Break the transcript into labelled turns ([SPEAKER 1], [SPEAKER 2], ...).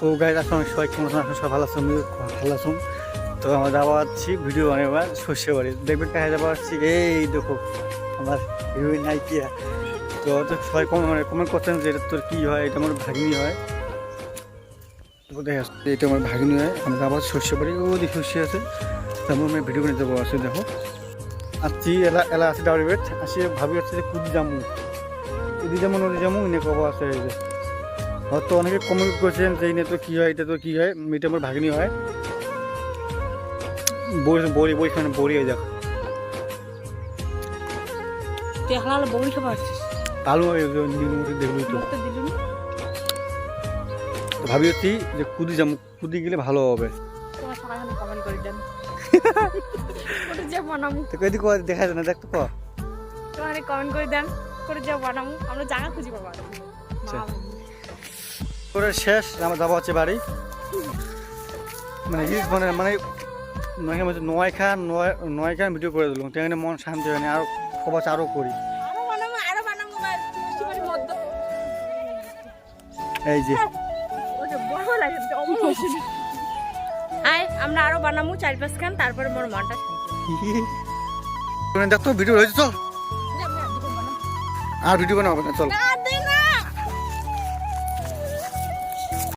[SPEAKER 1] ও guide আসলে সবাই কেমন আছেন? সবাই ভালো আছেন, আমিও ভালো আছি। তো আমরা যাওয়া যাচ্ছি ভিডিও বানাবার শস্য বাড়ি দেখবেন দেখা যাওয়া যাচ্ছি। এই দেখো আমার হিরোইন নাইকিয়া। তো সবাই কমেন্ট করছেন যে এটা তোর কী হয়, এটা আমার ভাগিনী হয়। তো দেখা যাচ্ছে এটা আমার ভাগিনী হয়। আমরা যাবো শস্য বাড়ি, ওদিকে শস্য আছে, তারপর আমি ভিডিও বানিয়ে যাবো। আছে দেখো আসছি এলা আছে ডাউরি বেট আসি, ভাবি হচ্ছে যে কুদি জামু এদি যেমন ওদি যেমন এনে কব আছে। এই যে হয়তো অনেকে কমেন্ট করছেন যে এটা তো কী হয়, এটা তো কী হয়, এটা আমার ভাগিনী হয়। বইখানে বড়ি হয়ে যাক
[SPEAKER 2] তুই হালাল বড়ি খাবার আসছিস
[SPEAKER 1] আলু দেখবি তো।
[SPEAKER 2] তো দিলুন
[SPEAKER 1] তো ভাবি হচ্ছি যে কুদি যাবো, কুদি গেলে ভালো হবে।
[SPEAKER 2] তোমার সবাই হলে কমেন্ট করে দেন করে যা বানামু
[SPEAKER 1] তো কদি দেখা যায় না, দেখ তো
[SPEAKER 2] তোমার কমেন্ট করে দেন করে যা বানামু আমরা জায়গা খুঁজি বাবা।
[SPEAKER 1] আচ্ছা। করে শেষ আমার যাবো হচ্ছে বাড়ি, মানে রিলস মানে নয়খান ভিডিও করে দিলাম, তেমনি মন শান্তি হয়নি, আরো খবর আরও করি।
[SPEAKER 2] আরো বানামু মিষ্টি মধ্য
[SPEAKER 1] এই যে
[SPEAKER 2] ওটা বড় লাগে অবশ্যই আয় আমরা আরো বানামু 4-5 খান, তারপরে মোর মনটা শান্তি
[SPEAKER 1] দেখ তো ভিডিও হয়েছে, চল
[SPEAKER 2] হবে।
[SPEAKER 1] আর ভিডিও বানাবো না, চল।